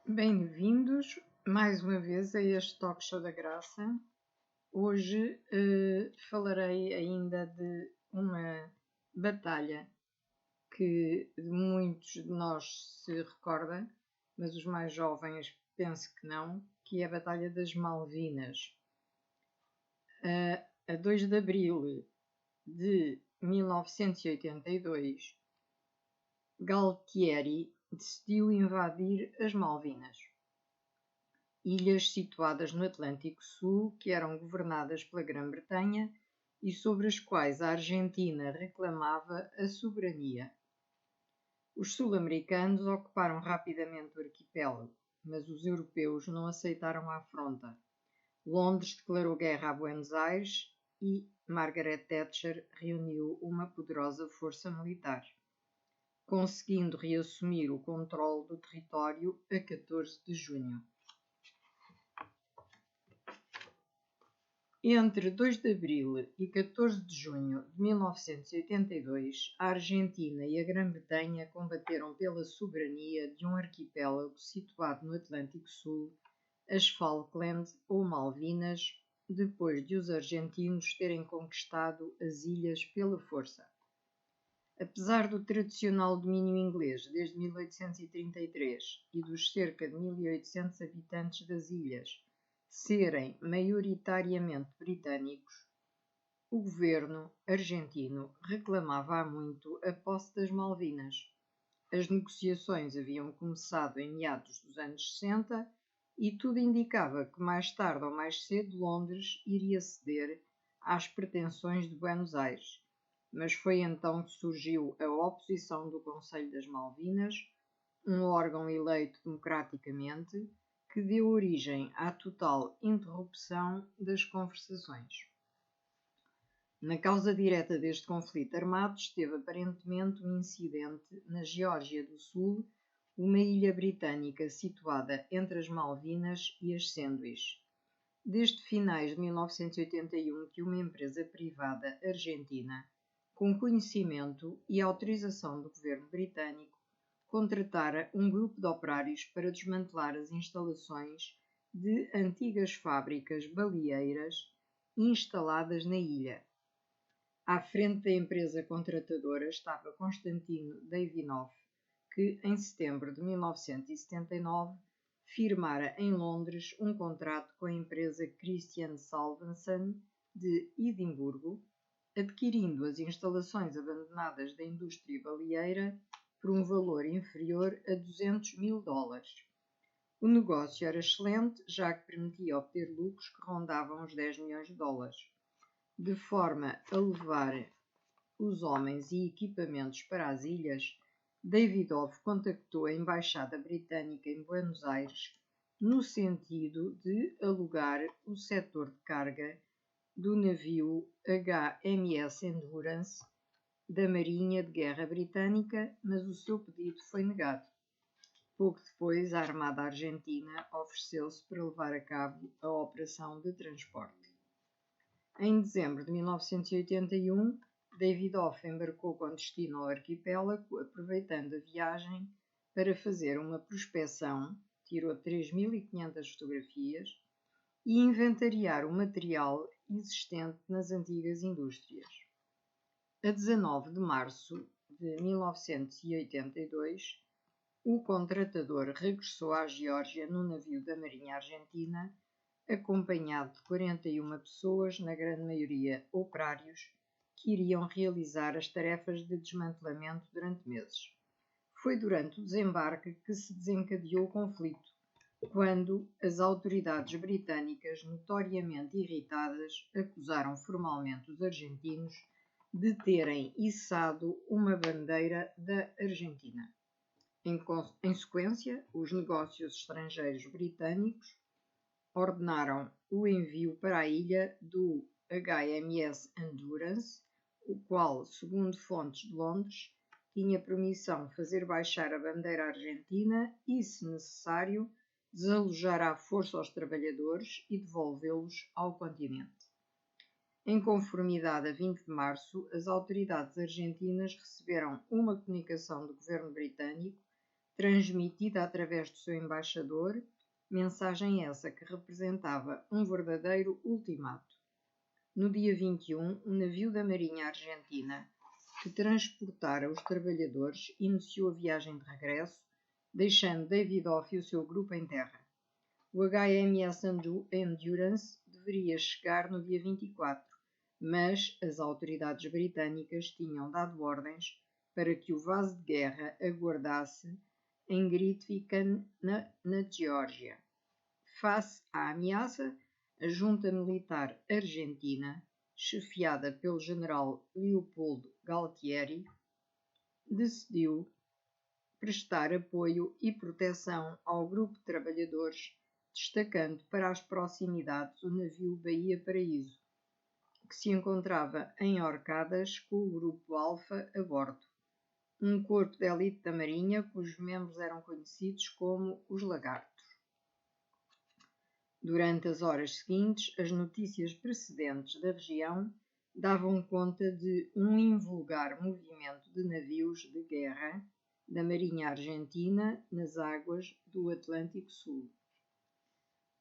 Bem-vindos mais uma vez a este Talk Show da Graça. Hoje falarei ainda de uma batalha que muitos de nós se recorda, mas os mais jovens penso que não, que é a Batalha das Malvinas. A 2 de abril de 1982, Galtieri decidiu invadir as Malvinas, ilhas situadas no Atlântico Sul que eram governadas pela Grã-Bretanha e sobre as quais a Argentina reclamava a soberania. Os sul-americanos ocuparam rapidamente o arquipélago, mas os europeus não aceitaram a afronta. Londres declarou guerra a Buenos Aires e Margaret Thatcher reuniu uma poderosa força militar, conseguindo reassumir o controle do território a 14 de junho. Entre 2 de abril e 14 de junho de 1982, a Argentina e a Grã-Bretanha combateram pela soberania de um arquipélago situado no Atlântico Sul, as Falkland ou Malvinas, depois de os argentinos terem conquistado as ilhas pela força. Apesar do tradicional domínio inglês desde 1833 e dos cerca de 1.800 habitantes das ilhas serem maioritariamente britânicos, o governo argentino reclamava há muito a posse das Malvinas. As negociações haviam começado em meados dos anos 60 e tudo indicava que mais tarde ou mais cedo Londres iria ceder às pretensões de Buenos Aires. Mas foi então que surgiu a oposição do Conselho das Malvinas, um órgão eleito democraticamente, que deu origem à total interrupção das conversações. Na causa direta deste conflito armado esteve aparentemente um incidente na Geórgia do Sul, uma ilha britânica situada entre as Malvinas e as Sandwich. Desde finais de 1981 que uma empresa privada argentina, com conhecimento e autorização do governo britânico, contratara um grupo de operários para desmantelar as instalações de antigas fábricas baleeiras instaladas na ilha. À frente da empresa contratadora estava Constantino Davinov, que em setembro de 1979 firmara em Londres um contrato com a empresa Christian Salvesen de Edimburgo, adquirindo as instalações abandonadas da indústria baleeira por um valor inferior a $200 mil. O negócio era excelente, já que permitia obter lucros que rondavam os $10 milhões. De forma a levar os homens e equipamentos para as ilhas, Davidoff contactou a Embaixada Britânica em Buenos Aires no sentido de alugar o setor de carga do navio HMS Endurance da Marinha de Guerra Britânica, mas o seu pedido foi negado. Pouco depois, a Armada Argentina ofereceu-se para levar a cabo a operação de transporte. Em dezembro de 1981, Davidoff embarcou com destino ao arquipélago, aproveitando a viagem para fazer uma prospecção, tirou 3.500 fotografias e inventariar o material existente nas antigas indústrias. A 19 de março de 1982, o contratador regressou à Geórgia no navio da Marinha Argentina, acompanhado de 41 pessoas, na grande maioria operários, que iriam realizar as tarefas de desmantelamento durante meses. Foi durante o desembarque que se desencadeou o conflito, quando as autoridades britânicas, notoriamente irritadas, acusaram formalmente os argentinos de terem içado uma bandeira da Argentina. Em sequência, os negócios estrangeiros britânicos ordenaram o envio para a ilha do HMS Endurance, o qual, segundo fontes de Londres, tinha permissão de fazer baixar a bandeira argentina e, se necessário, desalojar à força os trabalhadores e devolvê-los ao continente. Em conformidade a 20 de março, as autoridades argentinas receberam uma comunicação do governo britânico transmitida através do seu embaixador, mensagem essa que representava um verdadeiro ultimato. No dia 21, um navio da Marinha Argentina, que transportara os trabalhadores, iniciou a viagem de regresso, deixando Davidoff e o seu grupo em terra. O HMS Endurance deveria chegar no dia 24, mas as autoridades britânicas tinham dado ordens para que o vaso de guerra aguardasse em Grytviken, na Geórgia. Face à ameaça, a junta militar argentina, chefiada pelo general Leopoldo Galtieri, decidiu prestar apoio e proteção ao grupo de trabalhadores, destacando para as proximidades o navio Bahia Paraíso, que se encontrava em Orcadas com o grupo Alfa a bordo, um corpo de elite da Marinha cujos membros eram conhecidos como os Lagartos. Durante as horas seguintes, as notícias precedentes da região davam conta de um invulgar movimento de navios de guerra da Marinha Argentina nas águas do Atlântico Sul.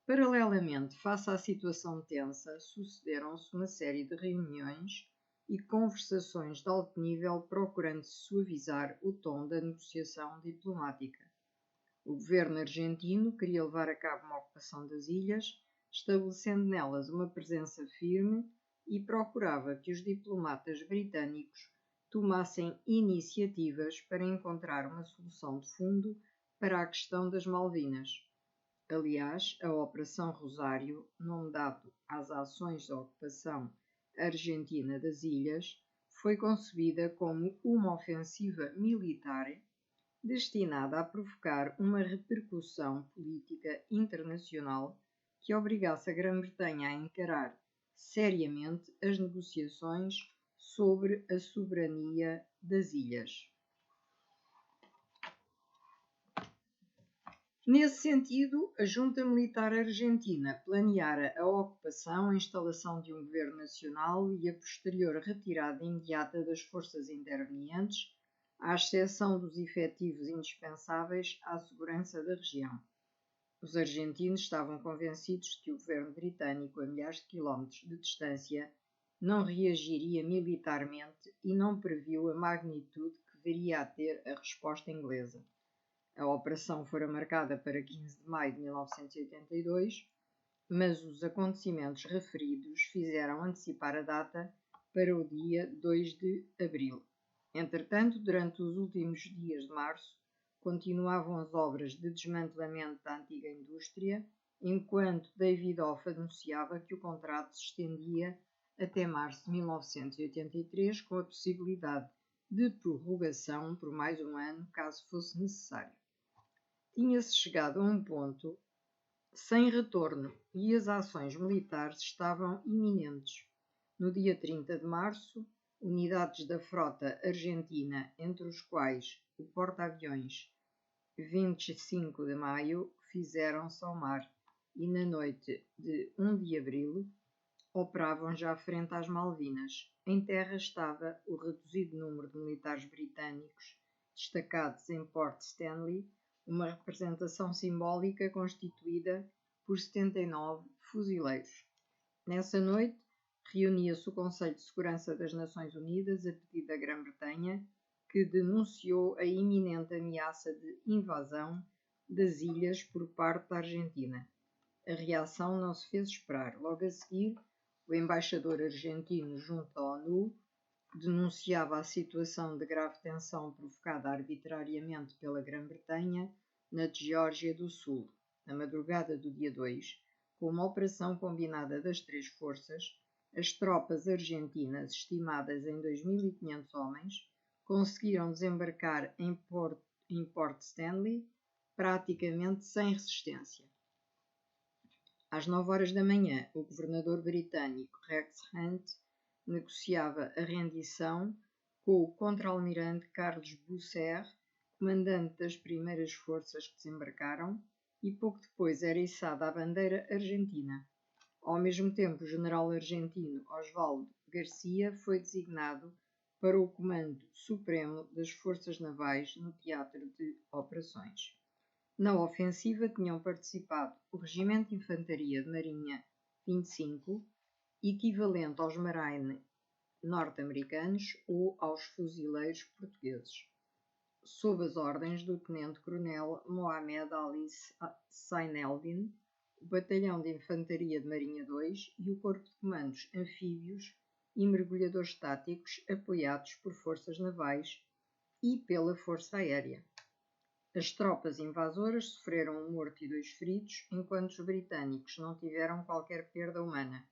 Paralelamente, face à situação tensa, sucederam-se uma série de reuniões e conversações de alto nível procurando suavizar o tom da negociação diplomática. O governo argentino queria levar a cabo uma ocupação das ilhas, estabelecendo nelas uma presença firme e procurava que os diplomatas britânicos tomassem iniciativas para encontrar uma solução de fundo para a questão das Malvinas. Aliás, a Operação Rosário, nome dado às ações de ocupação argentina das ilhas, foi concebida como uma ofensiva militar destinada a provocar uma repercussão política internacional que obrigasse a Grã-Bretanha a encarar seriamente as negociações sobre a soberania das ilhas. Nesse sentido, a junta militar argentina planeara a ocupação, a instalação de um governo nacional e a posterior retirada imediata das forças intervenientes, à exceção dos efetivos indispensáveis à segurança da região. Os argentinos estavam convencidos de que o governo britânico, a milhares de quilómetros de distância, não reagiria militarmente e não previu a magnitude que viria a ter a resposta inglesa. A operação fora marcada para 15 de maio de 1982, mas os acontecimentos referidos fizeram antecipar a data para o dia 2 de abril. Entretanto, durante os últimos dias de março, continuavam as obras de desmantelamento da antiga indústria, enquanto Davidoff anunciava que o contrato se estendia até março de 1983, com a possibilidade de prorrogação por mais um ano, caso fosse necessário. Tinha-se chegado a um ponto sem retorno e as ações militares estavam iminentes. No dia 30 de março, unidades da frota argentina, entre os quais o porta-aviões 25 de maio, fizeram-se ao mar e na noite de 1 de abril operavam já frente às Malvinas. Em terra estava o reduzido número de militares britânicos destacados em Port Stanley, uma representação simbólica constituída por 79 fuzileiros. Nessa noite, reunia-se o Conselho de Segurança das Nações Unidas a pedido da Grã-Bretanha, que denunciou a iminente ameaça de invasão das ilhas por parte da Argentina. A reação não se fez esperar. Logo a seguir, o embaixador argentino junto à ONU denunciava a situação de grave tensão provocada arbitrariamente pela Grã-Bretanha na Geórgia do Sul. Na madrugada do dia 2, com uma operação combinada das três forças, as tropas argentinas, estimadas em 2.500 homens, conseguiram desembarcar em Port Stanley praticamente sem resistência. Às 9 horas da manhã, o governador britânico Rex Hunt negociava a rendição com o contra-almirante Carlos Busser, comandante das primeiras forças que desembarcaram, e pouco depois era içada a bandeira argentina. Ao mesmo tempo, o general argentino Osvaldo Garcia foi designado para o Comando Supremo das Forças Navais no teatro de operações. Na ofensiva tinham participado o Regimento de Infantaria de Marinha 25, equivalente aos Marine norte-americanos ou aos fuzileiros portugueses, sob as ordens do Tenente-Coronel Mohamed Ali Saineldin, o Batalhão de Infantaria de Marinha 2 e o Corpo de Comandos Anfíbios e Mergulhadores Táticos apoiados por forças navais e pela Força Aérea. As tropas invasoras sofreram um morto e 2 feridos, enquanto os britânicos não tiveram qualquer perda humana.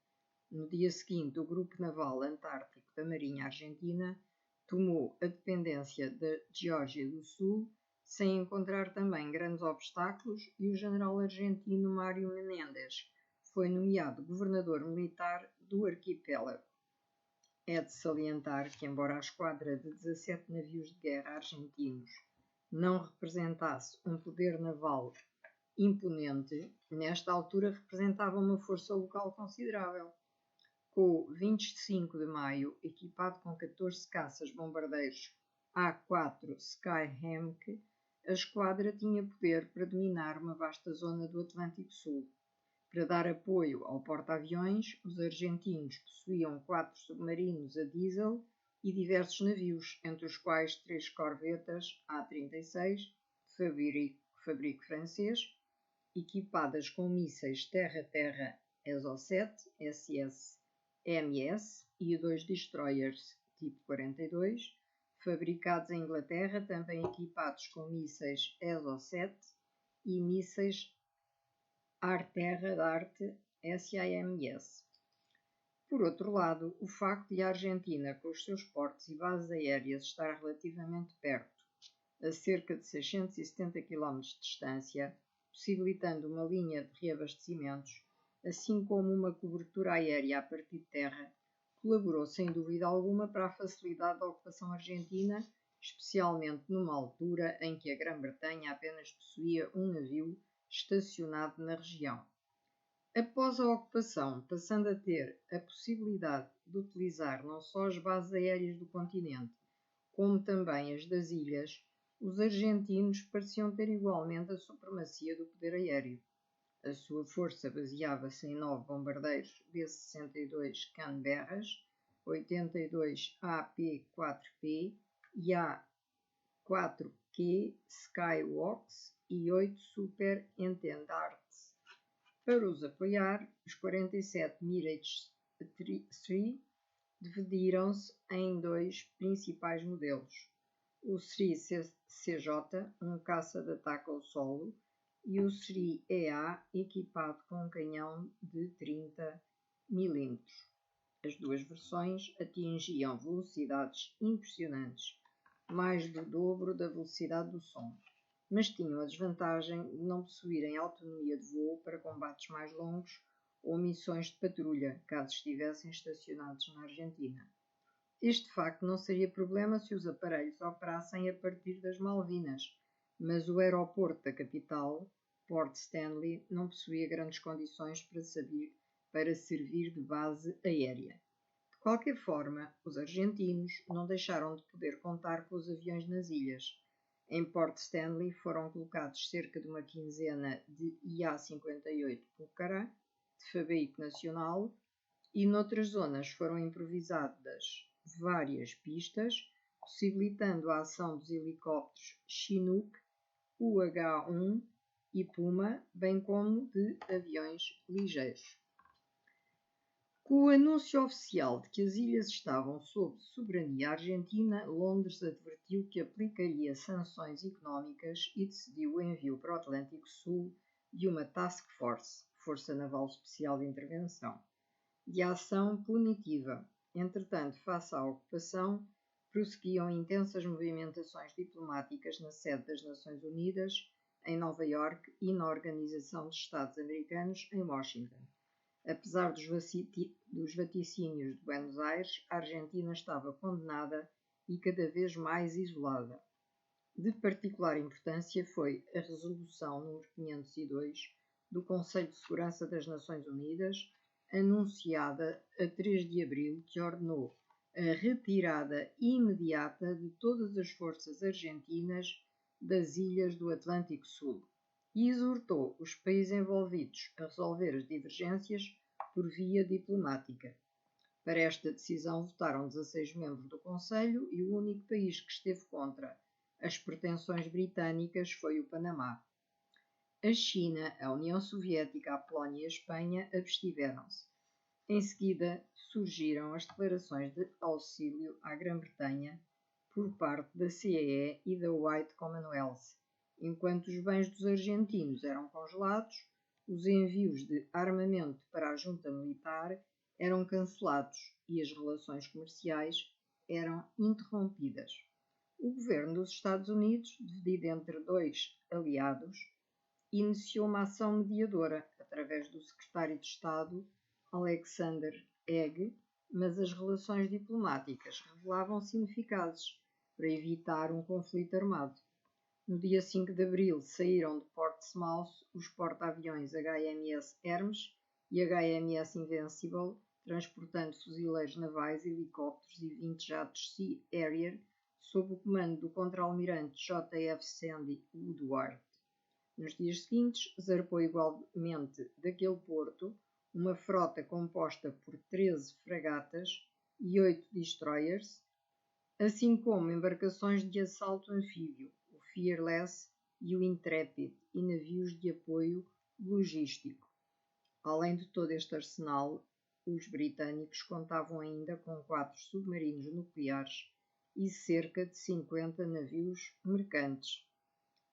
No dia seguinte, o Grupo Naval Antártico da Marinha Argentina tomou a dependência da Geórgia do Sul, sem encontrar também grandes obstáculos, e o general argentino Mário Menéndez foi nomeado governador militar do arquipélago. É de salientar que, embora a esquadra de 17 navios de guerra argentinos não representasse um poder naval imponente, nesta altura representava uma força local considerável. Com o 25 de maio, equipado com 14 caças-bombardeiros A4 Skyhawk, a esquadra tinha poder para dominar uma vasta zona do Atlântico Sul. Para dar apoio ao porta-aviões, os argentinos possuíam 4 submarinos a diesel e diversos navios, entre os quais 3 corvetas A-36, de fabrico francês, equipadas com mísseis terra-terra ESO-7, SS-MS e 2 destroyers tipo 42, fabricados em Inglaterra, também equipados com mísseis ESO-7 e mísseis ar-terra Dart SAMS. Por outro lado, o facto de a Argentina, com os seus portos e bases aéreas, estar relativamente perto, a cerca de 670 km de distância, possibilitando uma linha de reabastecimentos, assim como uma cobertura aérea a partir de terra, colaborou sem dúvida alguma para a facilidade da ocupação argentina, especialmente numa altura em que a Grã-Bretanha apenas possuía um navio estacionado na região. Após a ocupação, passando a ter a possibilidade de utilizar não só as bases aéreas do continente, como também as das ilhas, os argentinos pareciam ter igualmente a supremacia do poder aéreo. A sua força baseava-se em 9 bombardeiros B-62 Canberras, 82 AP-4P e A-4Q Skyhawks e 8 Super Intendantes. Para os apoiar, os 47 Mirage 3 dividiram-se em 2 principais modelos: o Sri CJ, um caça de ataque ao solo, e o Sri EA, equipado com um canhão de 30 mm. As duas versões atingiam velocidades impressionantes, mais do dobro da velocidade do som, mas tinham a desvantagem de não possuírem autonomia de voo para combates mais longos ou missões de patrulha, caso estivessem estacionados na Argentina. Este facto não seria problema se os aparelhos operassem a partir das Malvinas, mas o aeroporto da capital, Port Stanley, não possuía grandes condições para servir de base aérea. De qualquer forma, os argentinos não deixaram de poder contar com os aviões nas ilhas. Em Port Stanley foram colocados cerca de uma quinzena de IA-58 Pucará, de fabrico nacional, e noutras zonas foram improvisadas várias pistas, possibilitando a ação dos helicópteros Chinook, UH-1 e Puma, bem como de aviões ligeiros. Com o anúncio oficial de que as ilhas estavam sob soberania argentina, Londres advertiu que aplicaria sanções económicas e decidiu o envio para o Atlântico Sul de uma Task Force, Força Naval Especial de Intervenção, de ação punitiva. Entretanto, face à ocupação, prosseguiam intensas movimentações diplomáticas na sede das Nações Unidas, em Nova Iorque, e na Organização dos Estados Americanos, em Washington. Apesar dos vaticínios de Buenos Aires, a Argentina estava condenada e cada vez mais isolada. De particular importância foi a Resolução nº 502 do Conselho de Segurança das Nações Unidas, anunciada a 3 de abril, que ordenou a retirada imediata de todas as forças argentinas das ilhas do Atlântico Sul e exortou os países envolvidos a resolver as divergências por via diplomática. Para esta decisão votaram 16 membros do Conselho e o único país que esteve contra as pretensões britânicas foi o Panamá. A China, a União Soviética, a Polónia e a Espanha abstiveram-se. Em seguida, surgiram as declarações de auxílio à Grã-Bretanha por parte da CEE e da White Commonwealth. Enquanto os bens dos argentinos eram congelados, os envios de armamento para a junta militar eram cancelados e as relações comerciais eram interrompidas. O governo dos Estados Unidos, dividido entre dois aliados, iniciou uma ação mediadora através do secretário de Estado Alexander Haig, mas as relações diplomáticas revelavam-se ineficazes para evitar um conflito armado. No dia 5 de abril saíram de Portsmouth os porta-aviões HMS Hermes e HMS Invincible, transportando fuzileiros navais, helicópteros e 20 jatos Sea Harrier, sob o comando do contra-almirante J.F. Sandy Woodward. Nos dias seguintes, zarpou igualmente daquele porto uma frota composta por 13 fragatas e 8 destroyers, assim como embarcações de assalto anfíbio, o Fearless e o Intrepid, e navios de apoio logístico. Além de todo este arsenal, os britânicos contavam ainda com 4 submarinos nucleares e cerca de 50 navios mercantes,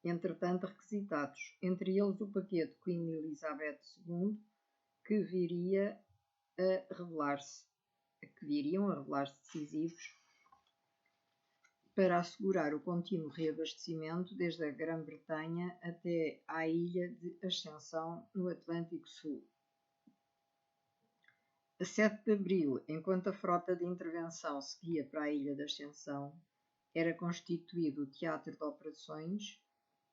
entretanto requisitados, entre eles o paquete Queen Elizabeth II, que viriam a revelar-se decisivos para assegurar o contínuo reabastecimento desde a Grã-Bretanha até à ilha de Ascensão, no Atlântico Sul. A 7 de abril, enquanto a frota de intervenção seguia para a ilha de Ascensão, era constituído o Teatro de Operações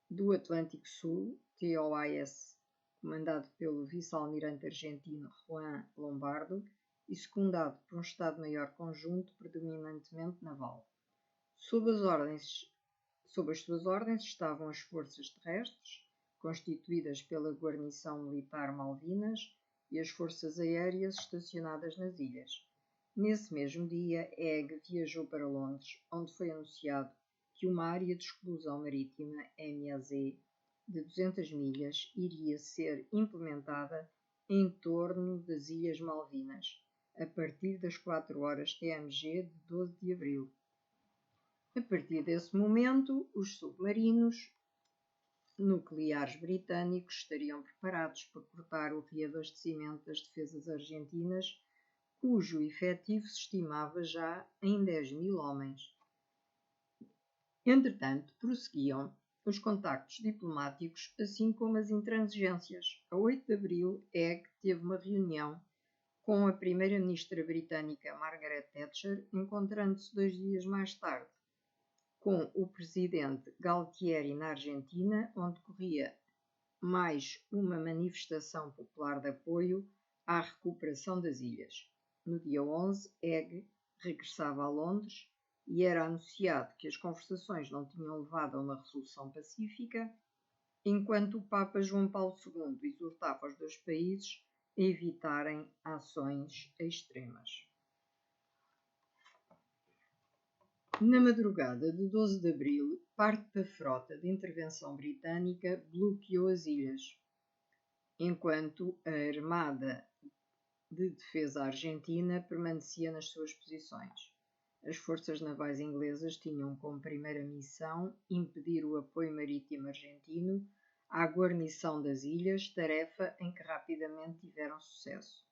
do Atlântico Sul, TOAS, comandado pelo vice-almirante argentino Juan Lombardo e secundado por um Estado-Maior Conjunto predominantemente naval. Sob as suas ordens estavam as forças terrestres, constituídas pela guarnição militar Malvinas, e as forças aéreas estacionadas nas ilhas. Nesse mesmo dia, Haig viajou para Londres, onde foi anunciado que uma área de exclusão marítima, MAZ, de 200 milhas, iria ser implementada em torno das Ilhas Malvinas, a partir das 4 horas TMG de 12 de abril. A partir desse momento, os submarinos nucleares britânicos estariam preparados para cortar o reabastecimento das defesas argentinas, cujo efetivo se estimava já em 10.000 homens. Entretanto, prosseguiam os contactos diplomáticos, assim como as intransigências. A 8 de abril, Haig teve uma reunião com a primeira-ministra britânica Margaret Thatcher, encontrando-se 2 dias mais tarde com o presidente Galtieri na Argentina, onde corria mais uma manifestação popular de apoio à recuperação das ilhas. No dia 11, Haig regressava a Londres e era anunciado que as conversações não tinham levado a uma resolução pacífica, enquanto o Papa João Paulo II exortava os dois países a evitarem ações extremas. Na madrugada de 12 de abril, parte da frota de intervenção britânica bloqueou as ilhas, enquanto a Armada de Defesa Argentina permanecia nas suas posições. As forças navais inglesas tinham como primeira missão impedir o apoio marítimo argentino à guarnição das ilhas, tarefa em que rapidamente tiveram sucesso.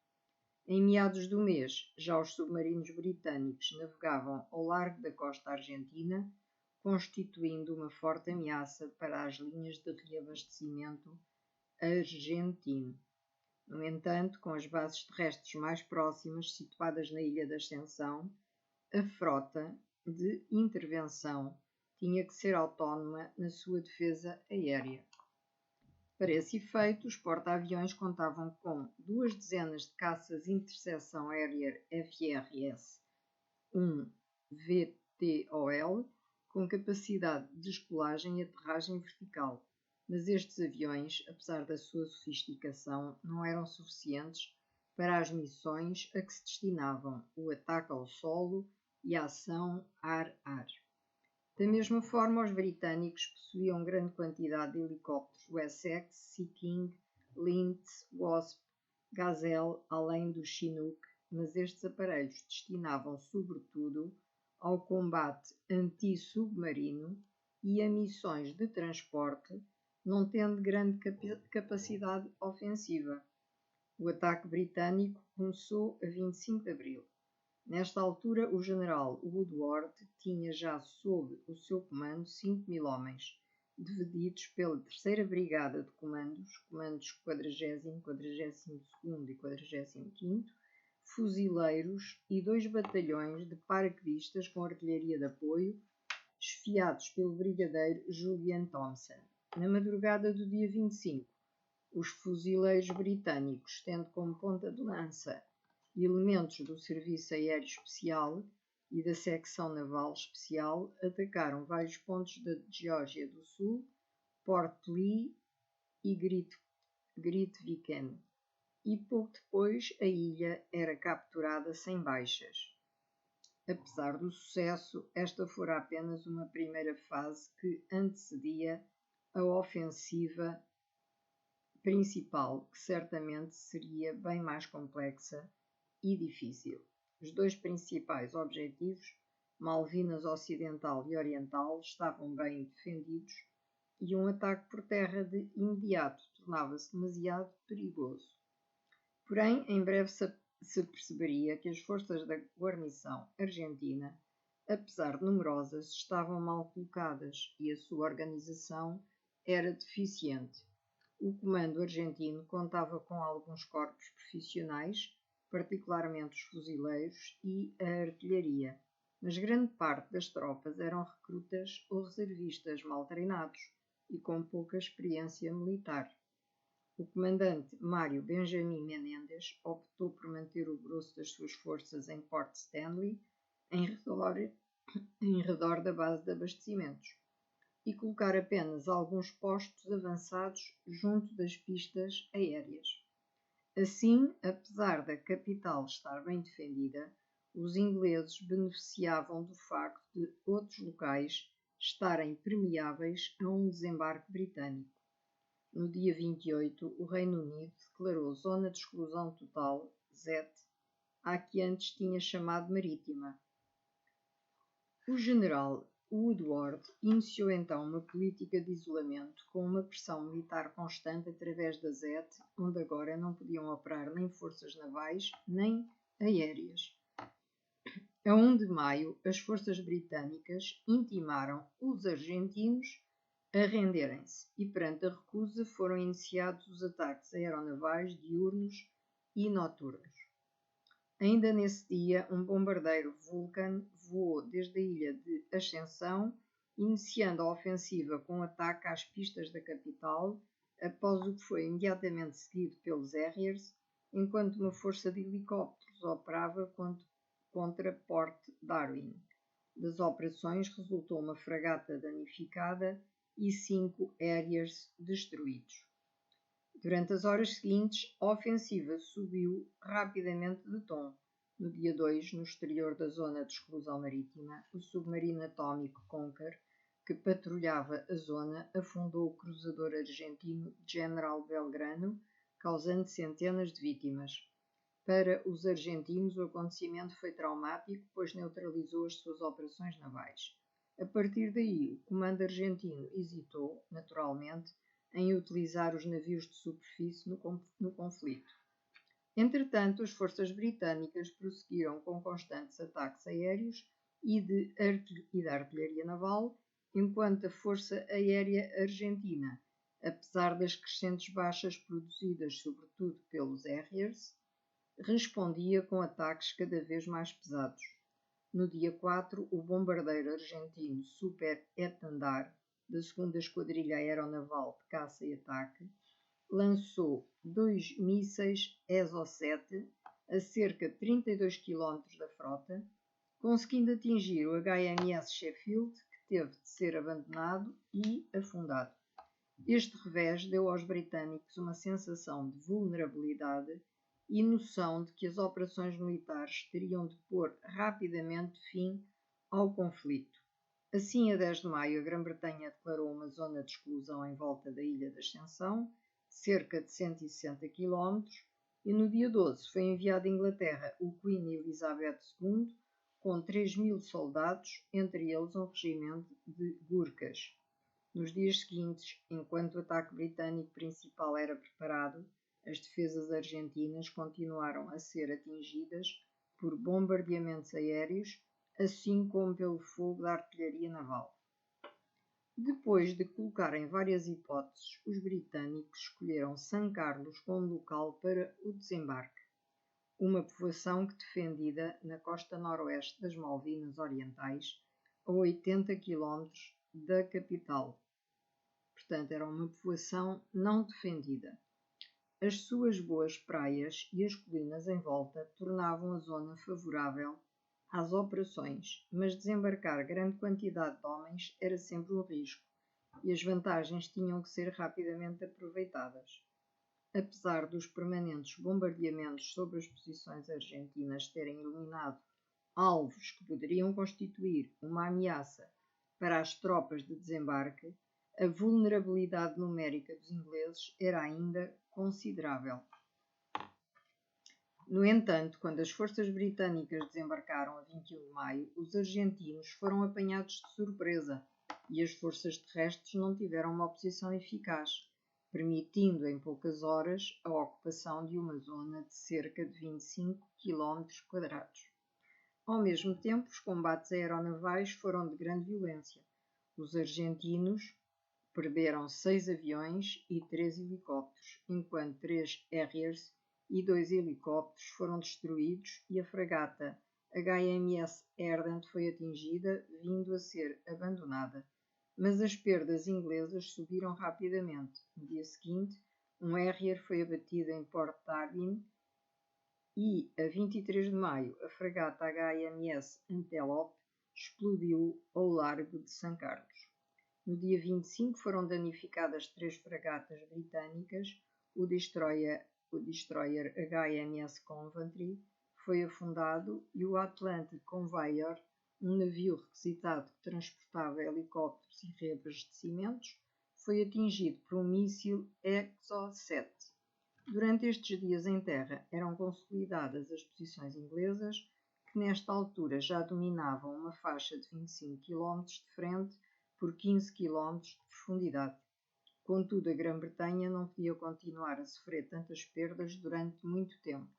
Em meados do mês, já os submarinos britânicos navegavam ao largo da costa argentina, constituindo uma forte ameaça para as linhas de reabastecimento argentino. No entanto, com as bases terrestres mais próximas, situadas na Ilha da Ascensão, a frota de intervenção tinha que ser autónoma na sua defesa aérea. Para esse efeito, os porta-aviões contavam com 2 dezenas de caças Interseção Harrier FRS um VTOL com capacidade de descolagem e aterragem vertical, mas estes aviões, apesar da sua sofisticação, não eram suficientes para as missões a que se destinavam: o ataque ao solo e a ação ar-ar. Da mesma forma, os britânicos possuíam grande quantidade de helicópteros Wessex, Sea King, Lynx, Wasp, Gazelle, além do Chinook, mas estes aparelhos destinavam sobretudo ao combate anti-submarino e a missões de transporte, não tendo grande capacidade ofensiva. O ataque britânico começou a 25 de abril. Nesta altura, o general Woodward tinha já sob o seu comando 5.000 homens, divididos pela 3ª Brigada de comandos 40º, 42º e 45º, fuzileiros e 2 batalhões de paraquedistas com artilharia de apoio, esfiados pelo brigadeiro Julian Thompson. Na madrugada do dia 25, os fuzileiros britânicos, tendo como ponta de lança elementos do Serviço Aéreo Especial e da Secção Naval Especial, atacaram vários pontos da Geórgia do Sul, Port Lee e Grytviken, e pouco depois a ilha era capturada sem baixas. Apesar do sucesso, esta fora apenas uma primeira fase que antecedia a ofensiva principal, que certamente seria bem mais complexa e difícil. Os 2 principais objetivos, Malvinas Ocidental e Oriental, estavam bem defendidos e um ataque por terra de imediato tornava-se demasiado perigoso. Porém, em breve se perceberia que as forças da guarnição argentina, apesar de numerosas, estavam mal colocadas e a sua organização era deficiente. O comando argentino contava com alguns corpos profissionais, particularmente os fuzileiros e a artilharia, mas grande parte das tropas eram recrutas ou reservistas mal treinados e com pouca experiência militar. O comandante Mário Benjamin Menendez optou por manter o grosso das suas forças em Port Stanley, em redor da base de abastecimentos, e colocar apenas alguns postos avançados junto das pistas aéreas. Assim, apesar da capital estar bem defendida, os ingleses beneficiavam do facto de outros locais estarem permeáveis a um desembarque britânico. No dia 28, o Reino Unido declarou zona de exclusão total, ZET, à que antes tinha chamado marítima. O general Woodward iniciou então uma política de isolamento com uma pressão militar constante através da ZET, onde agora não podiam operar nem forças navais nem aéreas. A 1 de maio, as forças britânicas intimaram os argentinos a renderem-se e, perante a recusa, foram iniciados os ataques aeronavais diurnos e noturnos. Ainda nesse dia, um bombardeiro Vulcan voou desde a ilha de Ascensão, iniciando a ofensiva com ataque às pistas da capital, após o que foi imediatamente seguido pelos Harriers, enquanto uma força de helicópteros operava contra Port Darwin. Das operações resultou uma fragata danificada e 5 Harriers destruídos. Durante as horas seguintes, a ofensiva subiu rapidamente de tom. No dia 2, no exterior da zona de exclusão marítima, o submarino atômico Conquer, que patrulhava a zona, afundou o cruzador argentino General Belgrano, causando centenas de vítimas. Para os argentinos, o acontecimento foi traumático, pois neutralizou as suas operações navais. A partir daí, o comando argentino hesitou, naturalmente, em utilizar os navios de superfície no conflito. Entretanto, as forças britânicas prosseguiram com constantes ataques aéreos e da artilharia naval, enquanto a Força Aérea Argentina, apesar das crescentes baixas produzidas sobretudo pelos Harriers, respondia com ataques cada vez mais pesados. No dia 4, o bombardeiro argentino Super Étendard, da 2ª Esquadrilha Aeronaval de Caça e Ataque, lançou 2 mísseis ESO-7 a cerca de 32 km da frota, conseguindo atingir o HMS Sheffield, que teve de ser abandonado e afundado. Este revés deu aos britânicos uma sensação de vulnerabilidade e noção de que as operações militares teriam de pôr rapidamente fim ao conflito. Assim, a 10 de maio, a Grã-Bretanha declarou uma zona de exclusão em volta da Ilha da Ascensão, cerca de 160 km, e no dia 12 foi enviado à Inglaterra o Queen Elizabeth II com 3.000 soldados, entre eles um regimento de Gurkhas. Nos dias seguintes, enquanto o ataque britânico principal era preparado, as defesas argentinas continuaram a ser atingidas por bombardeamentos aéreos, assim como pelo fogo da artilharia naval. Depois de colocarem várias hipóteses, os britânicos escolheram San Carlos como local para o desembarque, uma povoação que defendida na costa noroeste das Malvinas Orientais, a 80 km da capital. Portanto, era uma povoação não defendida. As suas boas praias e as colinas em volta tornavam a zona favorável às operações, mas desembarcar grande quantidade de homens era sempre um risco e as vantagens tinham que ser rapidamente aproveitadas. Apesar dos permanentes bombardeamentos sobre as posições argentinas terem eliminado alvos que poderiam constituir uma ameaça para as tropas de desembarque, a vulnerabilidade numérica dos ingleses era ainda considerável. No entanto, quando as forças britânicas desembarcaram a 21 de maio, os argentinos foram apanhados de surpresa e as forças terrestres não tiveram uma oposição eficaz, permitindo em poucas horas a ocupação de uma zona de cerca de 25 km². Ao mesmo tempo, os combates aeronavais foram de grande violência. Os argentinos perderam 6 aviões e 3 helicópteros, enquanto 3 Harriers e 2 helicópteros foram destruídos e a fragata HMS Ardent foi atingida, vindo a ser abandonada. Mas as perdas inglesas subiram rapidamente. No dia seguinte, um Harrier foi abatido em Port Darwin e, a 23 de maio, a fragata HMS Antelope explodiu ao largo de San Carlos. No dia 25 foram danificadas 3 fragatas britânicas, o destroyer HMS Coventry foi afundado e o Atlantic Conveyor, um navio requisitado que transportava helicópteros e reabastecimentos, foi atingido por um míssil Exocet. Durante estes dias em terra eram consolidadas as posições inglesas, que nesta altura já dominavam uma faixa de 25 km de frente por 15 km de profundidade. Contudo, a Grã-Bretanha não podia continuar a sofrer tantas perdas durante muito tempo.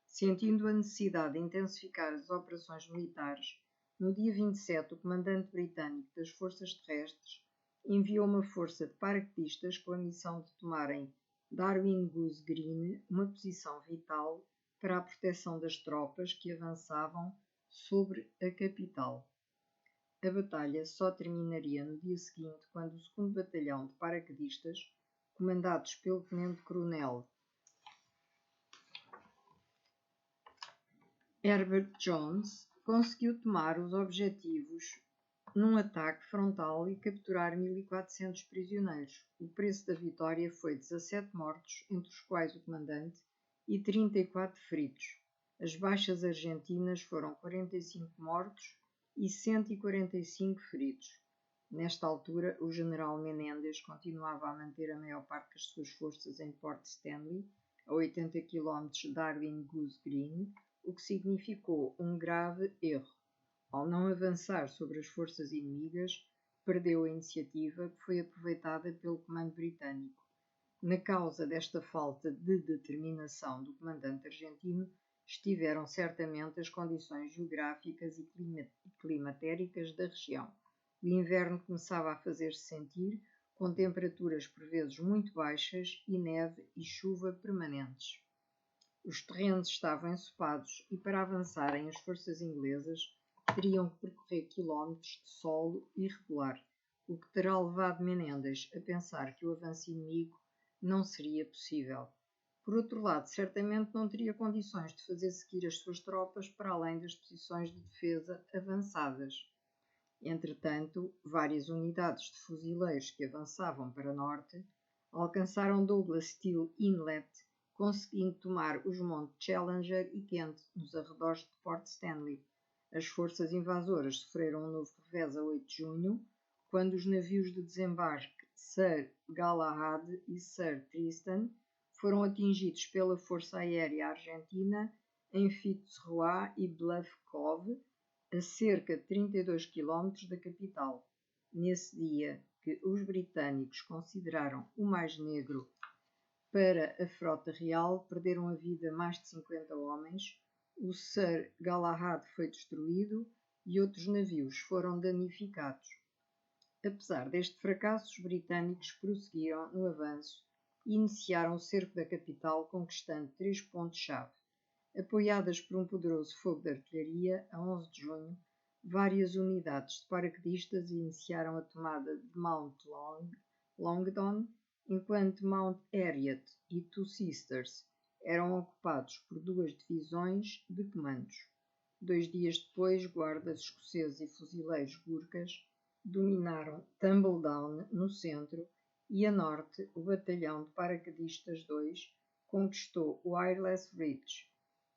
Sentindo a necessidade de intensificar as operações militares, no dia 27 o comandante britânico das forças terrestres enviou uma força de paraquedistas com a missão de tomarem Darwin Goose Green, uma posição vital para a proteção das tropas que avançavam sobre a capital. A batalha só terminaria no dia seguinte, quando o 2º Batalhão de Paraquedistas, comandados pelo Tenente-Coronel Herbert Jones, conseguiu tomar os objetivos num ataque frontal e capturar 1.400 prisioneiros. O preço da vitória foi 17 mortos, entre os quais o comandante, e 34 feridos. As baixas argentinas foram 45 mortos e 145 feridos. Nesta altura, o general Menendez continuava a manter a maior parte das suas forças em Port Stanley, a 80 km de Darwin Goose Green, o que significou um grave erro. Ao não avançar sobre as forças inimigas, perdeu a iniciativa, que foi aproveitada pelo comando britânico. Na causa desta falta de determinação do comandante argentino estiveram certamente as condições geográficas e climatéricas da região. O inverno começava a fazer-se sentir, com temperaturas por vezes muito baixas e neve e chuva permanentes. Os terrenos estavam ensopados e, para avançarem, as forças inglesas teriam que percorrer quilómetros de solo irregular, o que terá levado Menendez a pensar que o avanço inimigo não seria possível. Por outro lado, certamente não teria condições de fazer seguir as suas tropas para além das posições de defesa avançadas. Entretanto, várias unidades de fuzileiros que avançavam para norte alcançaram Douglas Steel Inlet, conseguindo tomar os montes Challenger e Kent, nos arredores de Port Stanley. As forças invasoras sofreram um novo revés a 8 de junho, quando os navios de desembarque Sir Galahad e Sir Tristan foram atingidos pela Força Aérea Argentina em Fitzroy e Bluff Cove, a cerca de 32 km da capital. Nesse dia, que os britânicos consideraram o mais negro para a frota real, perderam a vida mais de 50 homens, o Sir Galahad foi destruído e outros navios foram danificados. Apesar deste fracasso, os britânicos prosseguiram no avanço e iniciaram o cerco da capital, conquistando 3 pontos-chave. Apoiadas por um poderoso fogo de artilharia, a 11 de junho, várias unidades de paraquedistas iniciaram a tomada de Mount Longdon, enquanto Mount Harriet e Two Sisters eram ocupados por 2 divisões de comandos. 2 dias depois, guardas escoceses e fuzileiros Gurkhas dominaram Tumbledown no centro e a norte o batalhão de paraquedistas 2 conquistou Wireless Ridge.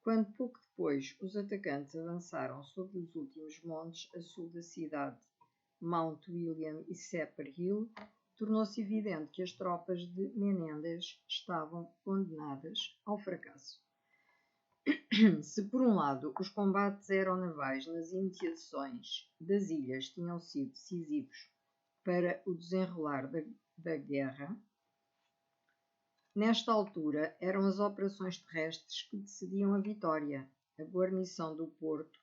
Quando pouco depois os atacantes avançaram sobre os últimos montes a sul da cidade, Mount William e Sapper Hill, tornou-se evidente que as tropas de Menendez estavam condenadas ao fracasso. Se por um lado os combates aeronavais nas imediações das ilhas tinham sido decisivos para o desenrolar da guerra, nesta altura eram as operações terrestres que decidiam a vitória. A guarnição do porto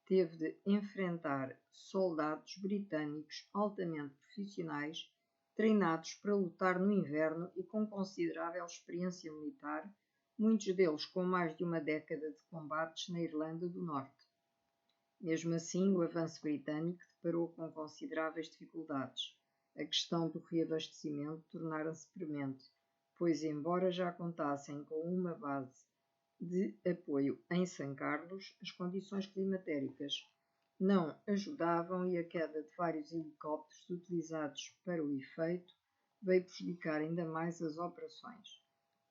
teve de enfrentar soldados britânicos altamente profissionais, treinados para lutar no inverno e com considerável experiência militar, muitos deles com mais de uma década de combates na Irlanda do Norte. Mesmo assim, o avanço britânico deparou com consideráveis dificuldades. A questão do reabastecimento tornara-se premente, pois, embora já contassem com uma base de apoio em São Carlos, as condições climatéricas não ajudavam e a queda de vários helicópteros utilizados para o efeito veio prejudicar ainda mais as operações.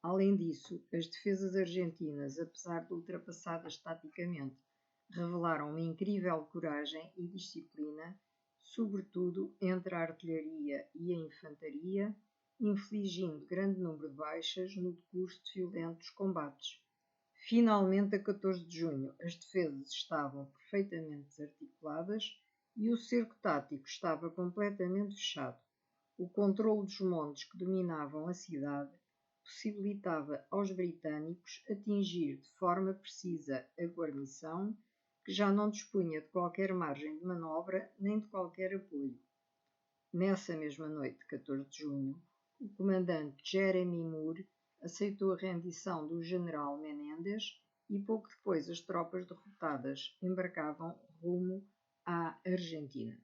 Além disso, as defesas argentinas, apesar de ultrapassadas taticamente, revelaram uma incrível coragem e disciplina, sobretudo entre a artilharia e a infantaria, infligindo grande número de baixas no decurso de violentos combates. Finalmente, a 14 de junho, as defesas estavam perfeitamente desarticuladas e o cerco tático estava completamente fechado. O controle dos montes que dominavam a cidade possibilitava aos britânicos atingir de forma precisa a guarnição, que já não dispunha de qualquer margem de manobra nem de qualquer apoio. Nessa mesma noite, 14 de junho, o comandante Jeremy Moore aceitou a rendição do general Menendez e pouco depois as tropas derrotadas embarcavam rumo à Argentina.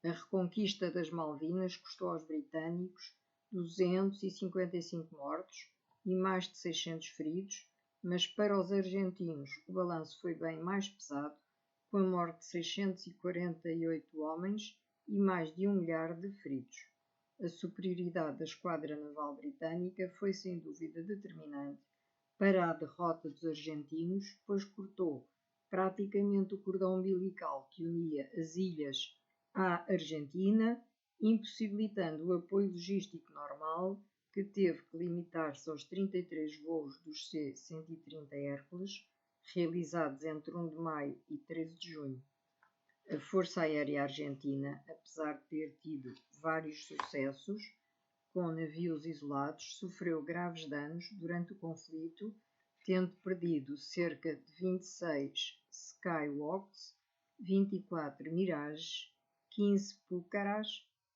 A reconquista das Malvinas custou aos britânicos 255 mortos e mais de 600 feridos, mas para os argentinos o balanço foi bem mais pesado, com a morte de 648 homens e mais de 1 milhar de feridos. A superioridade da esquadra naval britânica foi sem dúvida determinante para a derrota dos argentinos, pois cortou praticamente o cordão umbilical que unia as ilhas à Argentina, impossibilitando o apoio logístico normal, que teve que limitar-se aos 33 voos dos C-130 Hércules, realizados entre 1 de maio e 13 de junho. A Força Aérea Argentina, apesar de ter tido vários sucessos com navios isolados, sofreu graves danos durante o conflito, tendo perdido cerca de 26 Skyhawks, 24 Mirage, 15 Pucarás,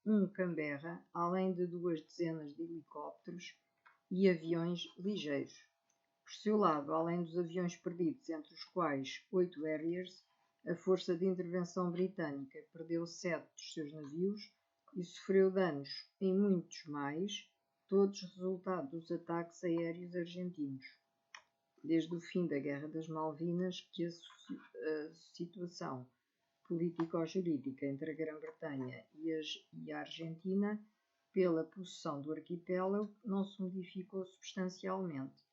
1 Canberra, além de 2 dezenas de helicópteros e aviões ligeiros. Por seu lado, além dos aviões perdidos, entre os quais 8 Harriers, a Força de Intervenção Britânica perdeu 7 dos seus navios e sofreu danos em muitos mais, todos resultado dos ataques aéreos argentinos. Desde o fim da Guerra das Malvinas, que a situação político-jurídica entre a Grã-Bretanha e a Argentina, pela possessão do arquipélago, não se modificou substancialmente.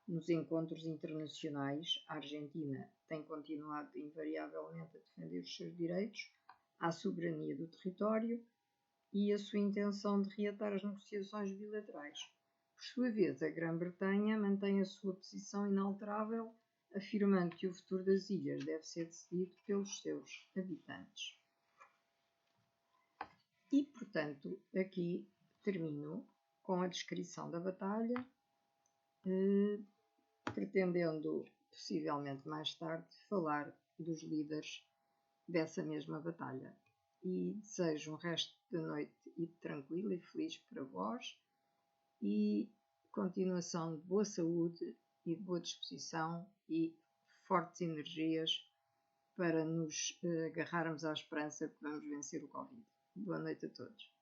Nos encontros internacionais, a Argentina tem continuado invariavelmente a defender os seus direitos à soberania do território e a sua intenção de reatar as negociações bilaterais. Por sua vez, a Grã-Bretanha mantém a sua posição inalterável, afirmando que o futuro das ilhas deve ser decidido pelos seus habitantes. E, portanto, aqui termino com a descrição da batalha, pretendendo, possivelmente mais tarde, falar dos líderes dessa mesma batalha. E desejo um resto de noite tranquila e feliz para vós e continuação de boa saúde e de boa disposição e fortes energias para nos agarrarmos à esperança que vamos vencer o Covid. Boa noite a todos.